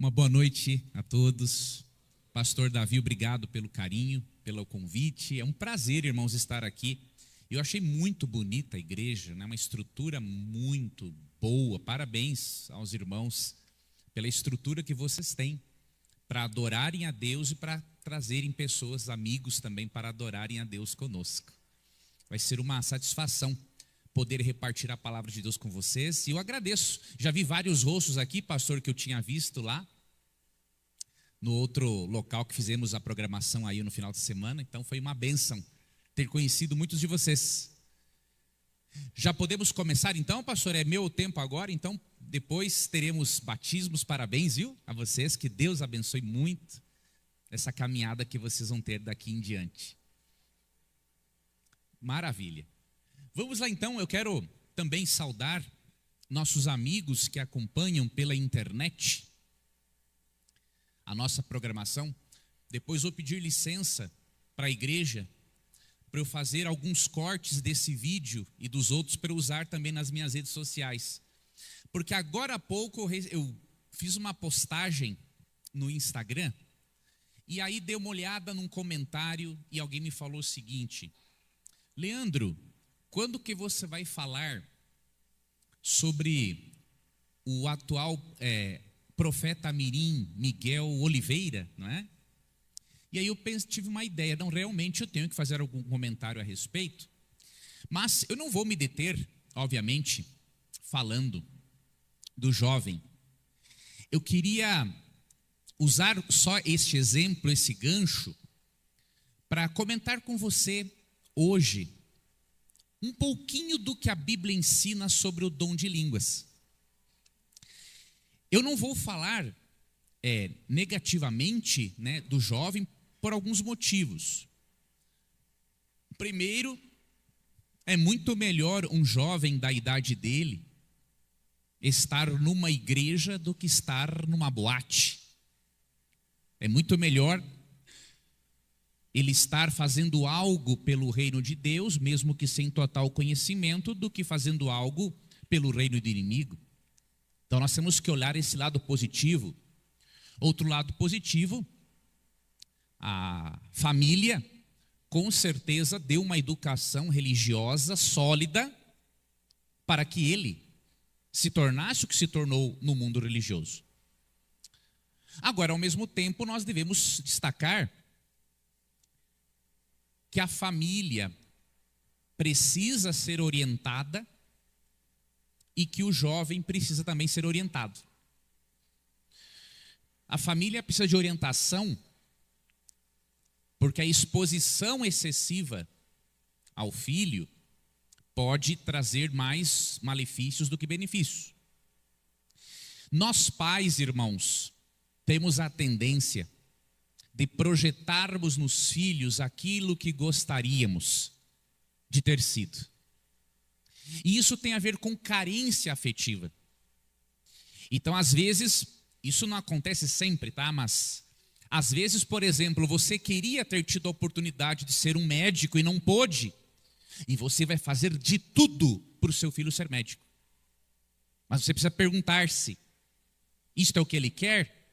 Uma boa noite a todos. Pastor Davi, obrigado pelo carinho, pelo convite. É um prazer, irmãos, estar aqui. Eu achei muito bonita a igreja, né? Uma estrutura muito boa. Parabéns aos irmãos pela estrutura que vocês têm para adorarem a Deus e para trazerem pessoas, amigos também, para adorarem a Deus conosco. Vai ser uma satisfação poder repartir a palavra de Deus com vocês. E eu agradeço. Já vi vários rostos aqui, pastor, que eu tinha visto lá no outro local que fizemos a programação aí no final de semana. Então foi uma bênção ter conhecido muitos de vocês. Já podemos começar então, pastor? É meu tempo agora, então depois teremos batismos. Parabéns, viu? A vocês, que Deus abençoe muito essa caminhada que vocês vão ter daqui em diante. Maravilha. Vamos lá então, eu quero também saudar nossos amigos que acompanham pela internet a nossa programação. Depois vou pedir licença para a igreja, para eu fazer alguns cortes desse vídeo e dos outros para eu usar também nas minhas redes sociais. Porque agora há pouco eu fiz uma postagem no Instagram, e aí dei uma olhada num comentário e alguém me falou o seguinte: Leandro, quando que você vai falar sobre o atual profeta mirim Miguel Oliveira, não é? E aí eu tive uma ideia, não, realmente eu tenho que fazer algum comentário a respeito, mas eu não vou me deter, obviamente, falando do jovem. Eu queria usar só este exemplo, esse gancho, para comentar com você hoje um pouquinho do que a Bíblia ensina sobre o dom de línguas. Eu não vou falar negativamente, né, do jovem por alguns motivos. Primeiro, é muito melhor um jovem da idade dele estar numa igreja do que estar numa boate. É muito melhor ele estar fazendo algo pelo reino de Deus, mesmo que sem total conhecimento, do que fazendo algo pelo reino do inimigo. Então nós temos que olhar esse lado positivo. Outro lado positivo, a família com certeza deu uma educação religiosa sólida para que ele se tornasse o que se tornou no mundo religioso. Agora, ao mesmo tempo, nós devemos destacar que a família precisa ser orientada e que o jovem precisa também ser orientado. A família precisa de orientação porque a exposição excessiva ao filho pode trazer mais malefícios do que benefícios. Nós pais, irmãos, temos a tendência de projetarmos nos filhos aquilo que gostaríamos de ter sido. E isso tem a ver com carência afetiva. Então, às vezes, isso não acontece sempre, tá? Mas, às vezes, por exemplo, você queria ter tido a oportunidade de ser um médico e não pôde, e você vai fazer de tudo para o seu filho ser médico. Mas você precisa perguntar-se: isto é o que ele quer?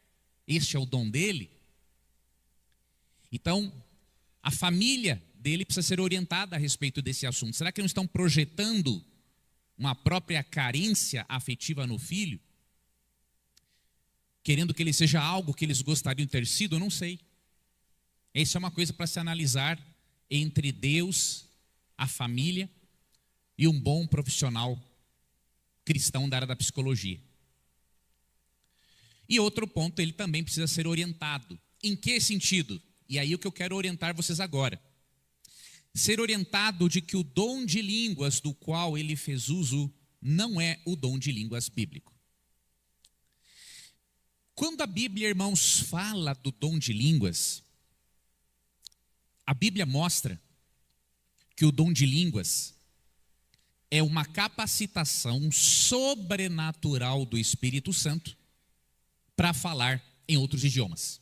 Este é o dom dele? Então, a família dele precisa ser orientada a respeito desse assunto. Será que não estão projetando uma própria carência afetiva no filho? Querendo que ele seja algo que eles gostariam de ter sido? Eu não sei. Essa é uma coisa para se analisar entre Deus, a família e um bom profissional cristão da área da psicologia. E outro ponto, ele também precisa ser orientado. Em que sentido? E aí o que eu quero orientar vocês agora. Ser orientado de que o dom de línguas do qual ele fez uso não é o dom de línguas bíblico. Quando a Bíblia, irmãos, fala do dom de línguas, a Bíblia mostra que o dom de línguas é uma capacitação sobrenatural do Espírito Santo para falar em outros idiomas.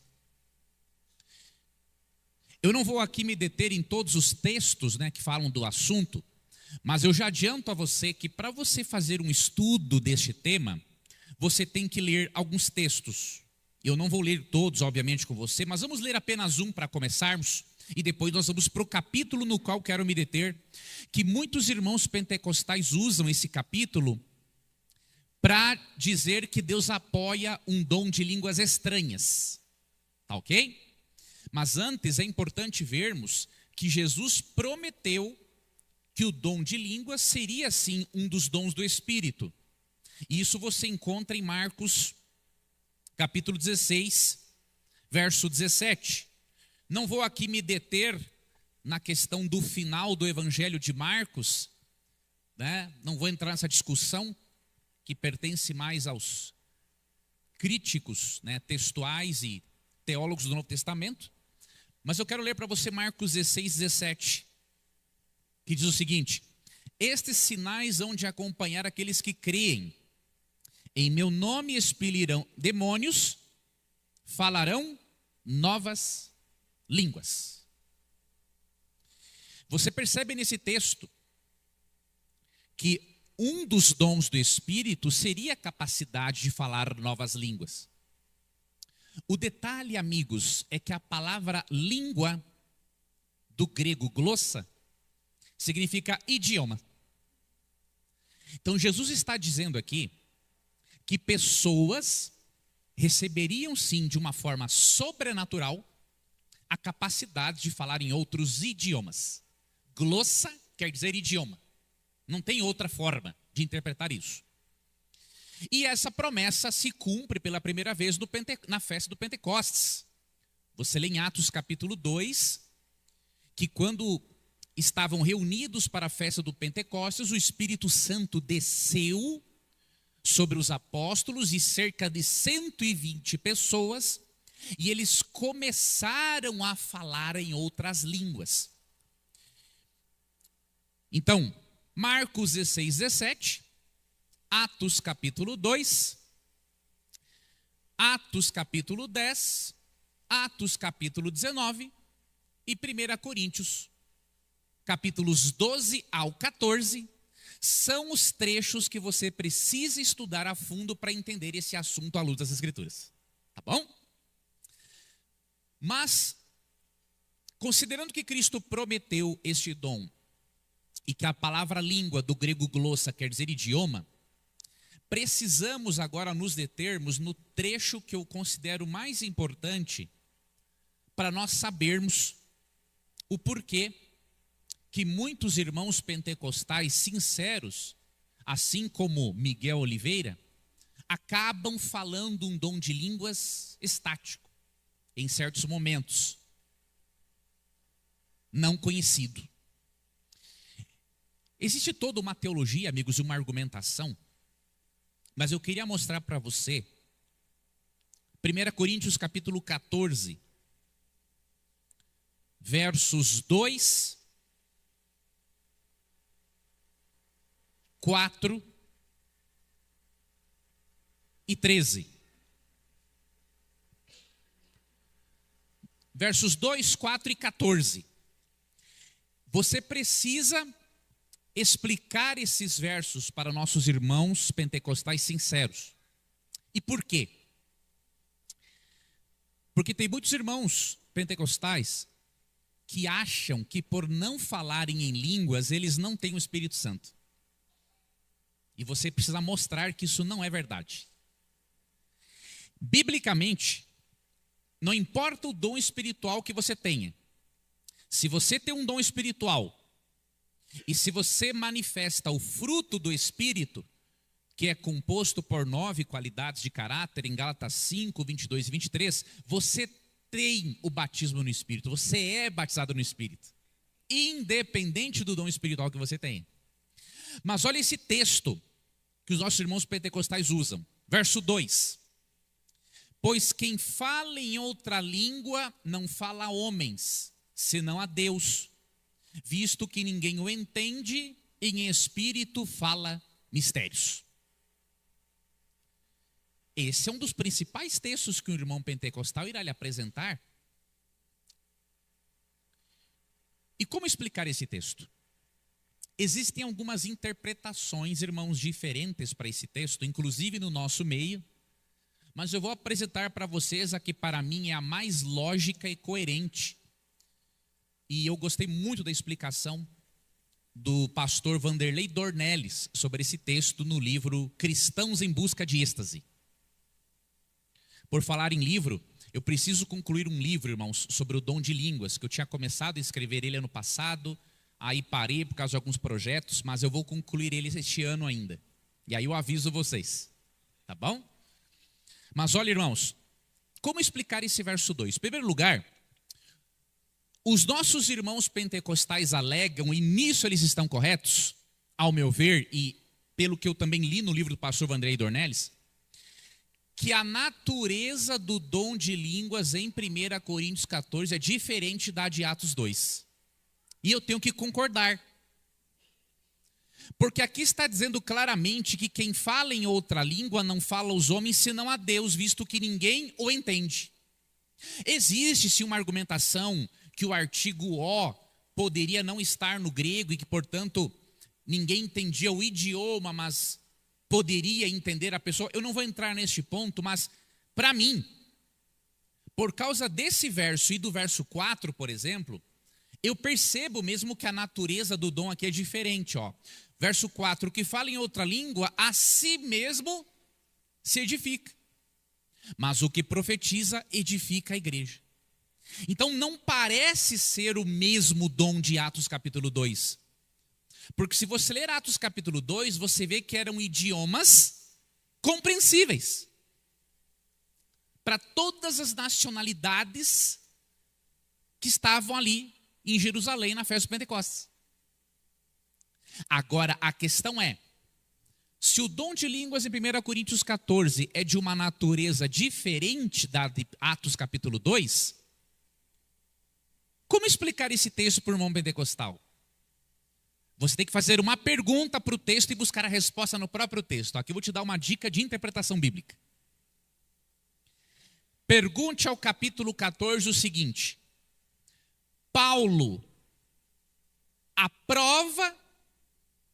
Eu não vou aqui me deter em todos os textos, né, que falam do assunto, mas eu já adianto a você que para você fazer um estudo deste tema, você tem que ler alguns textos. Eu não vou ler todos, obviamente, com você, mas vamos ler apenas um para começarmos. E depois nós vamos para o capítulo no qual quero me deter, que muitos irmãos pentecostais usam esse capítulo para dizer que Deus apoia um dom de línguas estranhas. Tá ok? Mas antes é importante vermos que Jesus prometeu que o dom de línguas seria sim um dos dons do Espírito. E isso você encontra em Marcos capítulo 16, verso 17. Não vou aqui me deter na questão do final do Evangelho de Marcos, né? Não vou entrar nessa discussão que pertence mais aos críticos, né, textuais e teólogos do Novo Testamento. Mas eu quero ler para você Marcos 16, 17, que diz o seguinte: estes sinais hão de acompanhar aqueles que creem. Em meu nome expelirão demônios, falarão novas línguas. Você percebe nesse texto que um dos dons do Espírito seria a capacidade de falar novas línguas. O detalhe, amigos, é que a palavra língua, do grego glossa, significa idioma. Então Jesus está dizendo aqui que pessoas receberiam sim de uma forma sobrenatural a capacidade de falar em outros idiomas. Glossa quer dizer idioma. Não tem outra forma de interpretar isso. E essa promessa se cumpre pela primeira vez na festa do Pentecostes. Você lê em Atos capítulo 2, que quando estavam reunidos para a festa do Pentecostes, o Espírito Santo desceu sobre os apóstolos e cerca de 120 pessoas, e eles começaram a falar em outras línguas. Então, Marcos 16, 17, Atos capítulo 2, Atos capítulo 10, Atos capítulo 19 e 1 Coríntios, capítulos 12 ao 14, são os trechos que você precisa estudar a fundo para entender esse assunto à luz das Escrituras. Tá bom? Mas, considerando que Cristo prometeu este dom, e que a palavra língua do grego glossa quer dizer idioma, precisamos agora nos determos no trecho que eu considero mais importante para nós sabermos o porquê que muitos irmãos pentecostais sinceros, assim como Miguel Oliveira, acabam falando um dom de línguas estático, em certos momentos, não conhecido. Existe toda uma teologia, amigos, e uma argumentação, mas eu queria mostrar para você 1 Coríntios capítulo 14, versos 2, 4 e 13. Versos 2, 4 e 14. Você precisa explicar esses versos para nossos irmãos pentecostais sinceros. E por quê? Porque tem muitos irmãos pentecostais que acham que por não falarem em línguas, eles não têm o Espírito Santo. E você precisa mostrar que isso não é verdade. Biblicamente, não importa o dom espiritual que você tenha. Se você tem um dom espiritual, e se você manifesta o fruto do Espírito, que é composto por 9 qualidades de caráter, em Gálatas 5, 22 e 23, você tem o batismo no Espírito, você é batizado no Espírito, independente do dom espiritual que você tenha. Mas olha esse texto que os nossos irmãos pentecostais usam, verso 2. Pois quem fala em outra língua não fala a homens, senão a Deus, visto que ninguém o entende, e em espírito fala mistérios. Esse é um dos principais textos que o irmão pentecostal irá lhe apresentar. E como explicar esse texto? Existem algumas interpretações, irmãos, diferentes para esse texto, inclusive no nosso meio, mas eu vou apresentar para vocês a que para mim é a mais lógica e coerente. E eu gostei muito da explicação do pastor Vanderlei Dornelles sobre esse texto no livro Cristãos em Busca de Êxtase. Por falar em livro, eu preciso concluir um livro, irmãos, sobre o dom de línguas, que eu tinha começado a escrever ele ano passado, aí parei por causa de alguns projetos, mas eu vou concluir ele este ano ainda. E aí eu aviso vocês, tá bom? Mas olha, irmãos, como explicar esse verso 2? Em primeiro lugar, os nossos irmãos pentecostais alegam, e nisso eles estão corretos, ao meu ver, e pelo que eu também li no livro do pastor Vanderlei Dornelles, que a natureza do dom de línguas em 1 Coríntios 14 é diferente da de Atos 2. E eu tenho que concordar. Porque aqui está dizendo claramente que quem fala em outra língua não fala aos homens senão a Deus, visto que ninguém o entende. Existe sim uma argumentação que o artigo O poderia não estar no grego e que, portanto, ninguém entendia o idioma, mas poderia entender a pessoa. Eu não vou entrar neste ponto, mas para mim, por causa desse verso e do verso 4, por exemplo, eu percebo mesmo que a natureza do dom aqui é diferente. Verso 4, que fala em outra língua, a si mesmo se edifica. Mas o que profetiza, edifica a igreja. Então não parece ser o mesmo dom de Atos capítulo 2. Porque se você ler Atos capítulo 2, você vê que eram idiomas compreensíveis para todas as nacionalidades que estavam ali em Jerusalém na festa do Pentecostes. Agora a questão é, se o dom de línguas em 1 Coríntios 14 é de uma natureza diferente da de Atos capítulo 2, como explicar esse texto para o irmão pentecostal? Você tem que fazer uma pergunta para o texto e buscar a resposta no próprio texto. Aqui eu vou te dar uma dica de interpretação bíblica. Pergunte ao capítulo 14 o seguinte: Paulo aprova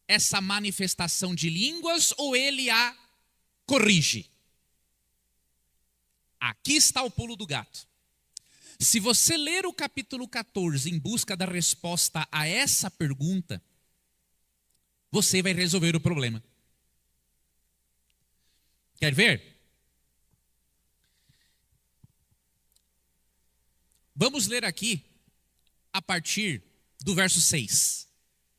essa manifestação de línguas ou ele a corrige? Aqui está o pulo do gato. Se você ler o capítulo 14 em busca da resposta a essa pergunta, você vai resolver o problema. Quer ver? Vamos ler aqui a partir do verso 6.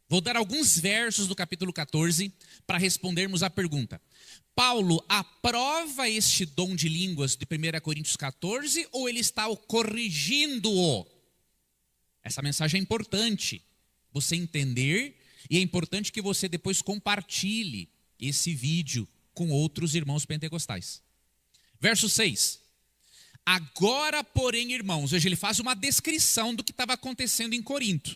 Vou dar alguns versos do capítulo 14 para respondermos a pergunta. Paulo aprova este dom de línguas de 1 Coríntios 14 ou ele está corrigindo-o? Essa mensagem é importante você entender e é importante que você depois compartilhe esse vídeo com outros irmãos pentecostais. Verso 6. Agora, porém, irmãos, hoje ele faz uma descrição do que estava acontecendo em Corinto.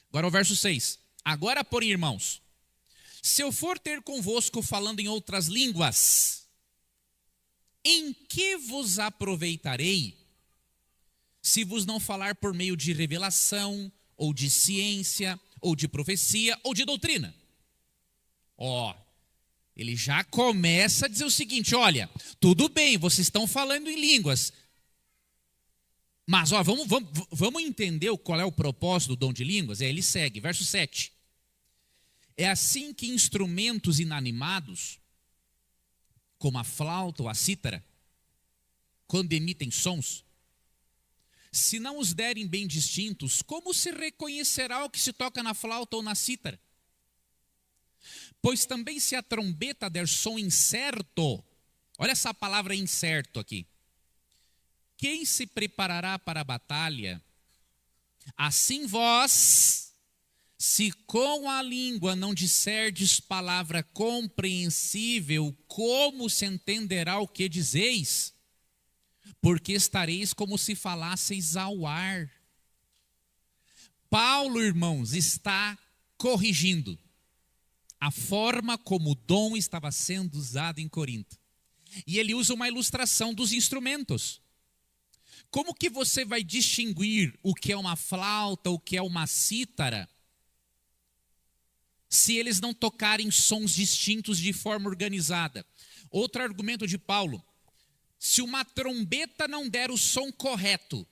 Agora o verso 6. Agora, porém, irmãos, se eu for ter convosco falando em outras línguas, em que vos aproveitarei, se vos não falar por meio de revelação, ou de ciência, ou de profecia, ou de doutrina? Ele já começa a dizer o seguinte: olha, tudo bem, vocês estão falando em línguas, mas vamos entender qual é o propósito do dom de línguas? Ele segue, verso 7. É assim que instrumentos inanimados, como a flauta ou a cítara, quando emitem sons, se não os derem bem distintos, como se reconhecerá o que se toca na flauta ou na cítara? Pois também se a trombeta der som incerto, olha essa palavra incerto aqui, quem se preparará para a batalha? Assim vós, se com a língua não disserdes palavra compreensível, como se entenderá o que dizeis? Porque estareis como se falasseis ao ar. Paulo, irmãos, está corrigindo a forma como o dom estava sendo usado em Corinto. E ele usa uma ilustração dos instrumentos. Como que você vai distinguir o que é uma flauta, o que é uma cítara, se eles não tocarem sons distintos de forma organizada? Outro argumento de Paulo: Se uma trombeta não der o som correto,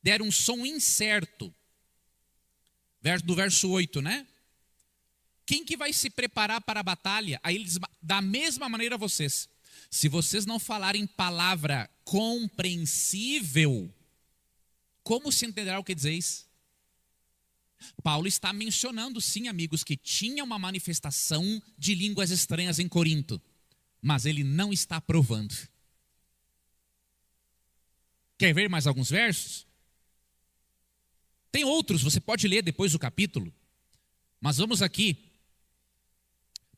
der um som incerto, do verso 8, né? Quem que vai se preparar para a batalha? Aí ele diz, da mesma maneira vocês. Se vocês não falarem palavra compreensível, como se entenderá o que dizeis? Paulo está mencionando, sim, amigos, que tinha uma manifestação de línguas estranhas em Corinto, mas ele não está provando. Quer ver mais alguns versos? Tem outros, você pode ler depois do capítulo, mas vamos aqui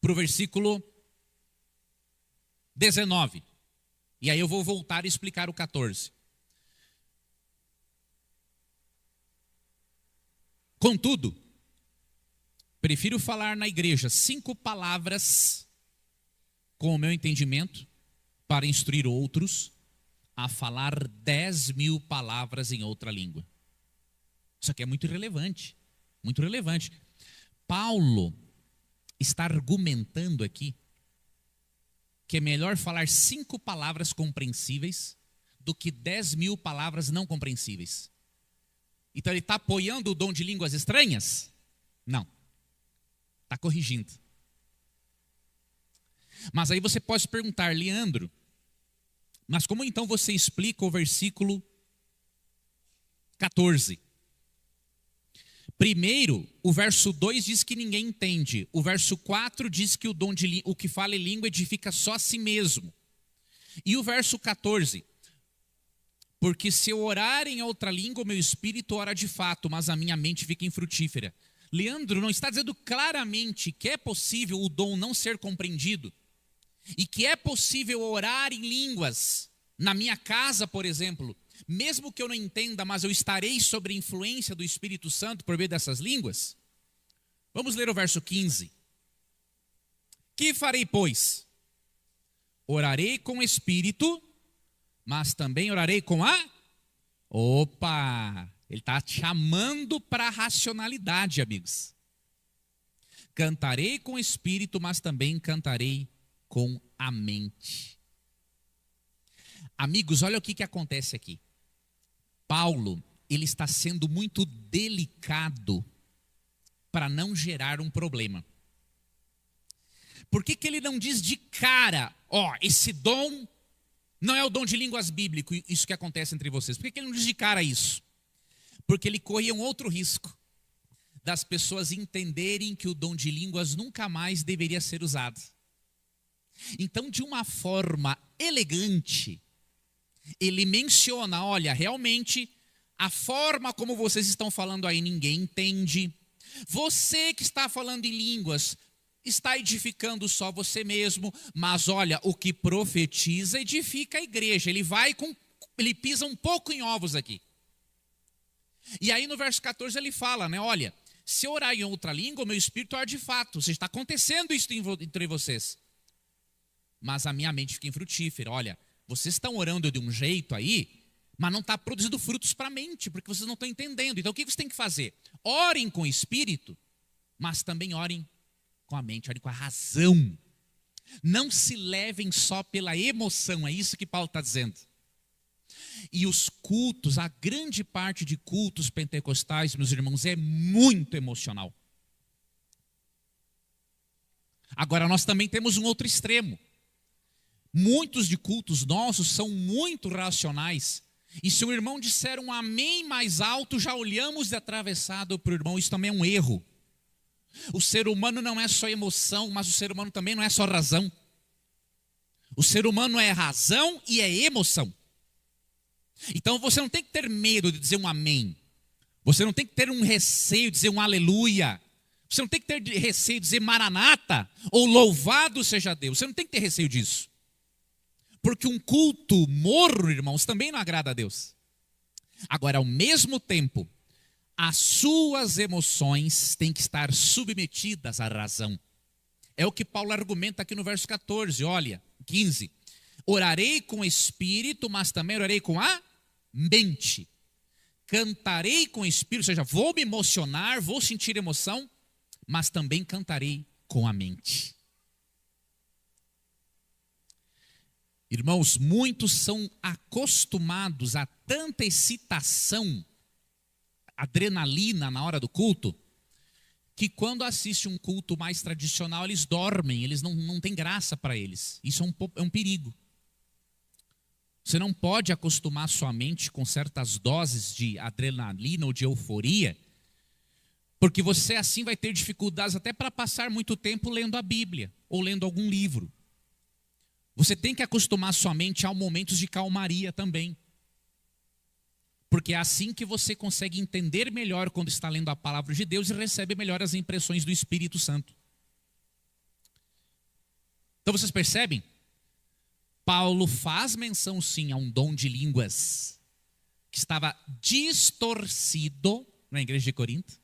para o versículo 19, e aí eu vou voltar e explicar o 14. Contudo, prefiro falar na igreja 5 palavras com o meu entendimento para instruir outros a falar 10.000 palavras em outra língua. Isso aqui é muito relevante, muito relevante. Paulo está argumentando aqui que é melhor falar 5 palavras compreensíveis do que 10.000 palavras não compreensíveis. Então ele está apoiando o dom de línguas estranhas? Não. Está corrigindo. Mas aí você pode se perguntar, Leandro, mas como então você explica o versículo 14? Primeiro, o verso 2 diz que ninguém entende. O verso 4 diz que o que fala em língua edifica só a si mesmo. E o verso 14, porque se eu orar em outra língua, o meu espírito ora de fato, mas a minha mente fica infrutífera. Leandro não está dizendo claramente que é possível o dom não ser compreendido? E que é possível orar em línguas, na minha casa, por exemplo, mesmo que eu não entenda, mas eu estarei sob a influência do Espírito Santo por meio dessas línguas? Vamos ler o verso 15. Que farei, pois? Orarei com o Espírito, mas também orarei com a... Opa! Ele está chamando para a racionalidade, amigos. Cantarei com o Espírito, mas também cantarei com a mente. Amigos, olha o que acontece aqui. Paulo, ele está sendo muito delicado para não gerar um problema. Por que ele não diz de cara, esse dom não é o dom de línguas bíblico, isso que acontece entre vocês? Por que ele não diz de cara isso? Porque ele corria um outro risco, das pessoas entenderem que o dom de línguas nunca mais deveria ser usado. Então, de uma forma elegante, ele menciona, olha, realmente, a forma como vocês estão falando aí, ninguém entende. Você que está falando em línguas, está edificando só você mesmo, mas olha, o que profetiza edifica a igreja. Ele pisa um pouco em ovos aqui. E aí no verso 14 ele fala, né, olha, se eu orar em outra língua, o meu espírito ora de fato. Ou seja, está acontecendo isso entre vocês. Mas a minha mente fica infrutífera. Olha, vocês estão orando de um jeito aí, mas não está produzindo frutos para a mente, porque vocês não estão entendendo. Então o que vocês têm que fazer? Orem com o espírito, mas também orem com a mente, orem com a razão. Não se levem só pela emoção, é isso que Paulo está dizendo. E os cultos, a grande parte de cultos pentecostais, meus irmãos, é muito emocional. Agora nós também temos um outro extremo. Muitos de cultos nossos são muito racionais. E se o irmão disser um amém mais alto, já olhamos de atravessado para o irmão. Isso também é um erro. O ser humano não é só emoção, mas o ser humano também não é só razão. O ser humano é razão e é emoção. Então você não tem que ter medo de dizer um amém. Você não tem que ter um receio de dizer um aleluia. Você não tem que ter receio de dizer maranata ou louvado seja Deus. Você não tem que ter receio disso. Porque um culto morno, irmãos, também não agrada a Deus. Agora, ao mesmo tempo, as suas emoções têm que estar submetidas à razão. É o que Paulo argumenta aqui no verso 14, olha, 15. Orarei com o espírito, mas também orarei com a mente. Cantarei com o espírito, ou seja, vou me emocionar, vou sentir emoção, mas também cantarei com a mente. Irmãos, muitos são acostumados a tanta excitação, adrenalina na hora do culto, que quando assiste um culto mais tradicional, eles dormem, eles não tem graça para eles. Isso é um perigo. Você não pode acostumar sua mente com certas doses de adrenalina ou de euforia, porque você assim vai ter dificuldades até para passar muito tempo lendo a Bíblia ou lendo algum livro. Você tem que acostumar sua mente a momentos de calmaria também. Porque é assim que você consegue entender melhor quando está lendo a palavra de Deus e recebe melhor as impressões do Espírito Santo. Então vocês percebem? Paulo faz menção sim a um dom de línguas que estava distorcido na igreja de Corinto.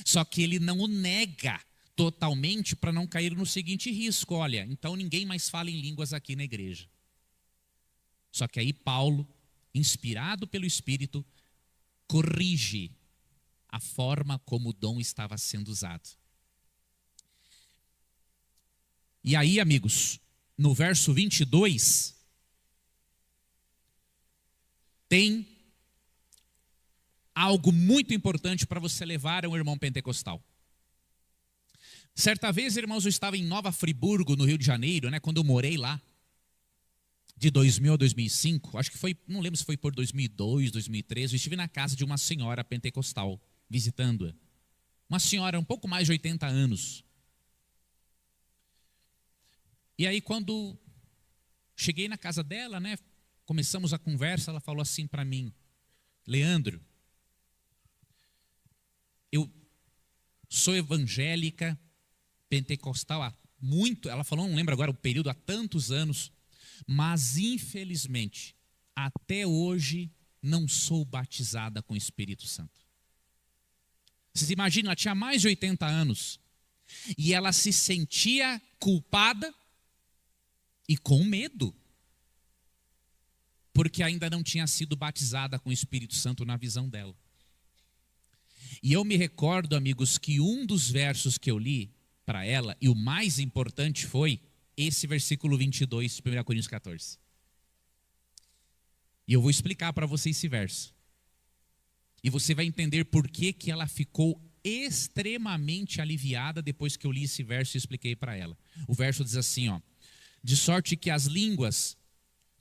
Só que ele não o nega totalmente para não cair no seguinte risco: olha, então ninguém mais fala em línguas aqui na igreja. Só que aí Paulo, inspirado pelo Espírito, corrige a forma como o dom estava sendo usado. E aí, amigos, no verso 22, tem algo muito importante para você levar a um irmão pentecostal. Certa vez, irmãos, eu estava em Nova Friburgo, no Rio de Janeiro, quando eu morei lá, de 2000 a 2005, acho que foi, não lembro se foi por 2002, 2013, eu estive na casa de uma senhora pentecostal, visitando-a. Uma senhora um pouco mais de 80 anos. E aí quando cheguei na casa dela, começamos a conversa, ela falou assim para mim: Leandro, eu sou evangélica, pentecostal há muito, ela falou, não lembro agora o período, há tantos anos, mas infelizmente, até hoje, não sou batizada com o Espírito Santo. Vocês imaginam, ela tinha mais de 80 anos, e ela se sentia culpada e com medo, porque ainda não tinha sido batizada com o Espírito Santo na visão dela. E eu me recordo, amigos, que um dos versos que eu li para ela, e o mais importante foi esse versículo 22 de 1 Coríntios 14. E eu vou explicar para você esse verso. E você vai entender por que ela ficou extremamente aliviada depois que eu li esse verso e expliquei para ela. O verso diz assim, de sorte que as línguas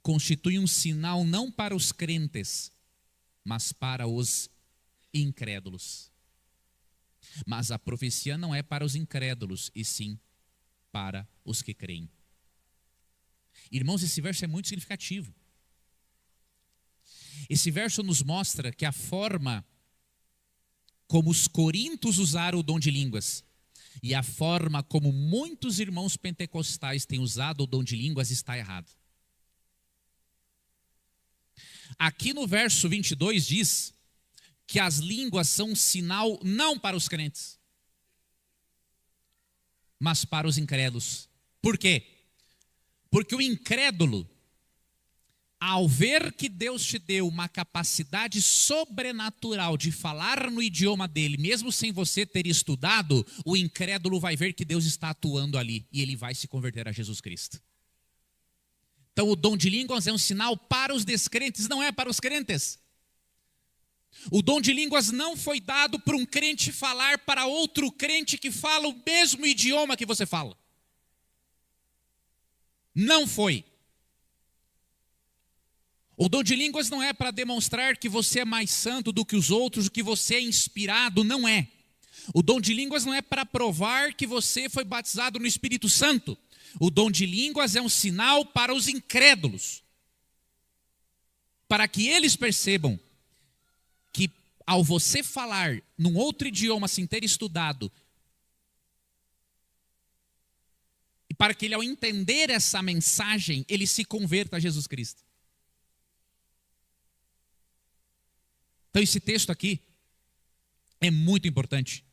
constituem um sinal não para os crentes, mas para os incrédulos. Mas a profecia não é para os incrédulos, e sim para os que creem. Irmãos, esse verso é muito significativo. Esse verso nos mostra que a forma como os coríntios usaram o dom de línguas e a forma como muitos irmãos pentecostais têm usado o dom de línguas está errado. Aqui no verso 22 diz que as línguas são um sinal não para os crentes, mas para os incrédulos. Por quê? Porque o incrédulo, ao ver que Deus te deu uma capacidade sobrenatural de falar no idioma dele, mesmo sem você ter estudado, o incrédulo vai ver que Deus está atuando ali e ele vai se converter a Jesus Cristo. Então o dom de línguas é um sinal para os descrentes, não é para os crentes. O dom de línguas não foi dado para um crente falar para outro crente que fala o mesmo idioma que você fala. Não foi. O dom de línguas não é para demonstrar que você é mais santo do que os outros, que você é inspirado, não é. O dom de línguas não é para provar que você foi batizado no Espírito Santo. O dom de línguas é um sinal para os incrédulos, para que eles percebam que ao você falar num outro idioma sem ter estudado, e para que ele ao entender essa mensagem, ele se converta a Jesus Cristo. Então esse texto aqui é muito importante.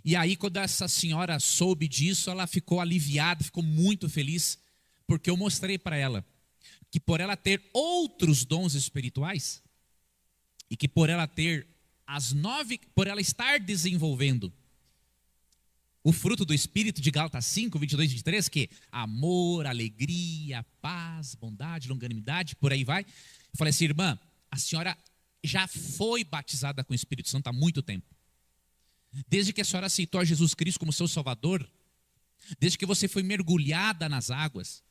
E aí quando essa senhora soube disso, ela ficou aliviada, ficou muito feliz, porque eu mostrei para ela que por ela ter outros dons espirituais, e que por ela ter por ela estar desenvolvendo o fruto do Espírito de Gálatas 5, 22 e 23, que é amor, alegria, paz, bondade, longanimidade, por aí vai. Eu falei assim, irmã, a senhora já foi batizada com o Espírito Santo há muito tempo. Desde que a senhora aceitou a Jesus Cristo como seu Salvador, desde que você foi mergulhada nas águas,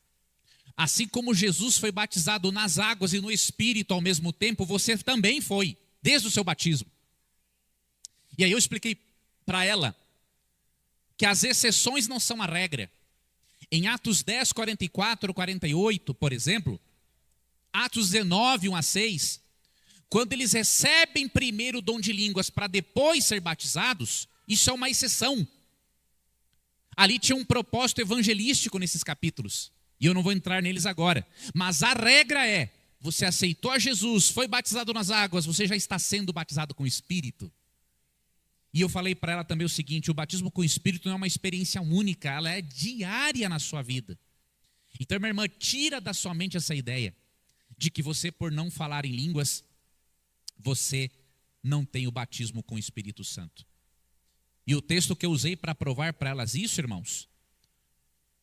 assim como Jesus foi batizado nas águas e no Espírito ao mesmo tempo, você também foi, desde o seu batismo. E aí eu expliquei para ela que as exceções não são a regra. Em Atos 10, 44, 48, por exemplo, Atos 19, 1 a 6, quando eles recebem primeiro o dom de línguas para depois ser batizados, isso é uma exceção. Ali tinha um propósito evangelístico nesses capítulos, e eu não vou entrar neles agora. Mas a regra é, você aceitou a Jesus, foi batizado nas águas, você já está sendo batizado com o Espírito. E eu falei para ela também o seguinte, o batismo com o Espírito não é uma experiência única, ela é diária na sua vida. Então, minha irmã, tira da sua mente essa ideia de que você, por não falar em línguas, você não tem o batismo com o Espírito Santo. E o texto que eu usei para provar para elas isso, irmãos,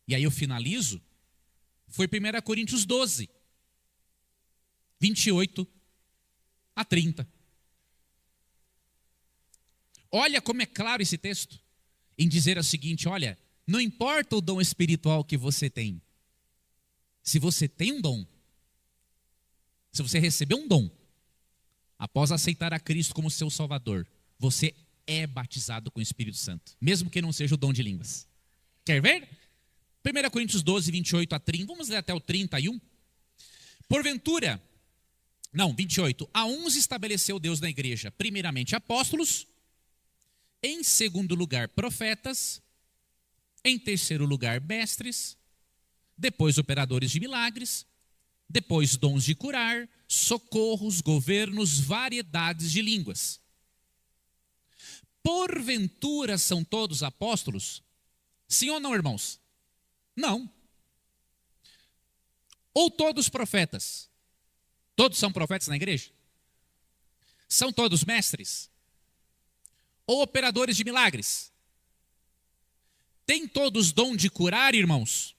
e aí eu finalizo, foi 1 Coríntios 12, 28 a 30. Olha como é claro esse texto, em dizer o seguinte, olha, não importa o dom espiritual que você tem, se você tem um dom, se você recebeu um dom, após aceitar a Cristo como seu Salvador, você é batizado com o Espírito Santo, mesmo que não seja o dom de línguas. Quer ver? 1 Coríntios 12, 28 a 30, vamos ler até o 31. Porventura, não, 28, a uns estabeleceu Deus na igreja, primeiramente apóstolos, em segundo lugar profetas, em terceiro lugar mestres, depois operadores de milagres, depois dons de curar, socorros, governos, variedades de línguas. Porventura são todos apóstolos? Sim ou não, irmãos? Não. Ou todos profetas? Todos são profetas na igreja? São todos mestres? Ou operadores de milagres? Tem todos dom de curar, irmãos?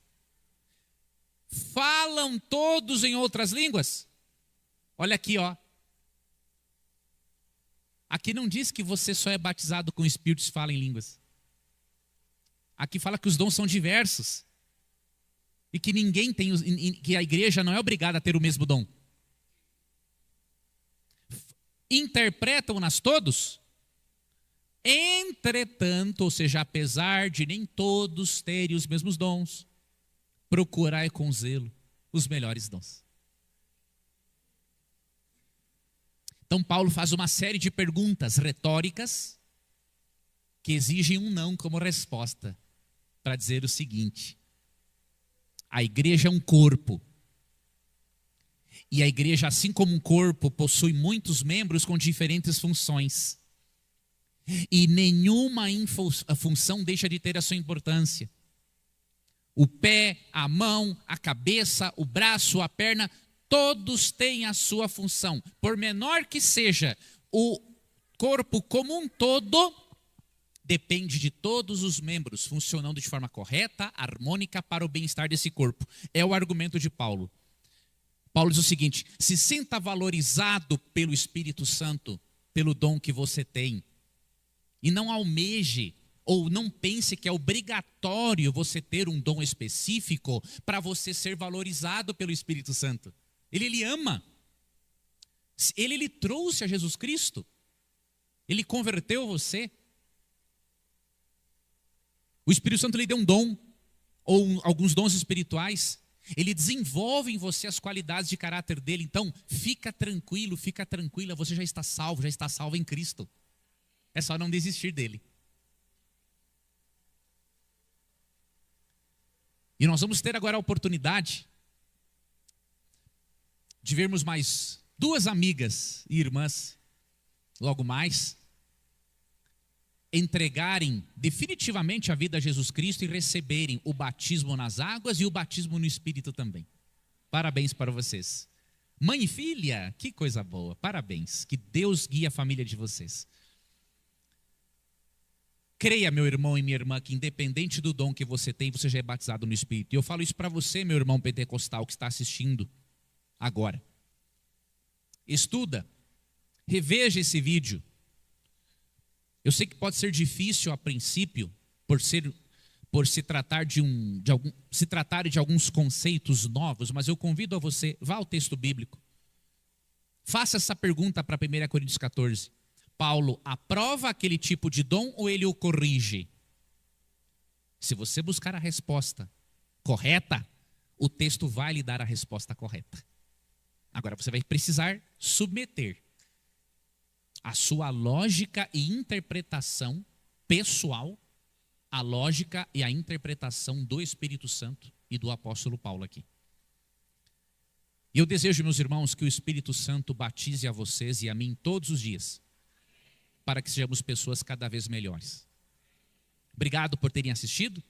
Falam todos em outras línguas? Olha aqui, ó. Aqui não diz que você só é batizado com o Espírito se fala em línguas. Aqui fala que os dons são diversos. E que ninguém tem, que a igreja não é obrigada a ter o mesmo dom. Interpretam-nas todos? Entretanto, ou seja, apesar de nem todos terem os mesmos dons, procurai com zelo os melhores dons. Então Paulo faz uma série de perguntas retóricas que exigem um não como resposta, para dizer o seguinte: a igreja é um corpo, e a igreja, assim como um corpo, possui muitos membros com diferentes funções, e nenhuma função deixa de ter a sua importância. O pé, a mão, a cabeça, o braço, a perna, todos têm a sua função. Por menor que seja, o corpo como um todo depende de todos os membros funcionando de forma correta, harmônica para o bem-estar desse corpo. É o argumento de Paulo. Paulo diz o seguinte: se sinta valorizado pelo Espírito Santo, pelo dom que você tem. E não almeje ou não pense que é obrigatório você ter um dom específico para você ser valorizado pelo Espírito Santo. Ele lhe ama. Ele lhe trouxe a Jesus Cristo. Ele converteu você. O Espírito Santo lhe deu um dom, ou alguns dons espirituais. Ele desenvolve em você as qualidades de caráter dele. Então, fica tranquilo, fica tranquila, você já está salvo em Cristo. É só não desistir dele. E nós vamos ter agora a oportunidade de vermos mais duas amigas e irmãs, logo mais, entregarem definitivamente a vida a Jesus Cristo e receberem o batismo nas águas e o batismo no Espírito também. Parabéns para vocês. Mãe e filha, que coisa boa, parabéns. Que Deus guie a família de vocês. Creia, meu irmão e minha irmã, que independente do dom que você tem, você já é batizado no Espírito. E eu falo isso para você, meu irmão pentecostal, que está assistindo agora. Estuda, reveja esse vídeo. Eu sei que pode ser difícil a princípio, por se tratar se tratar de alguns conceitos novos, mas eu convido a você, vá ao texto bíblico. Faça essa pergunta para 1 Coríntios 14. Paulo aprova aquele tipo de dom ou ele o corrige? Se você buscar a resposta correta, o texto vai lhe dar a resposta correta. Agora você vai precisar submeter a sua lógica e interpretação pessoal à lógica e à interpretação do Espírito Santo e do apóstolo Paulo aqui. E eu desejo, meus irmãos, que o Espírito Santo batize a vocês e a mim todos os dias, para que sejamos pessoas cada vez melhores. Obrigado por terem assistido.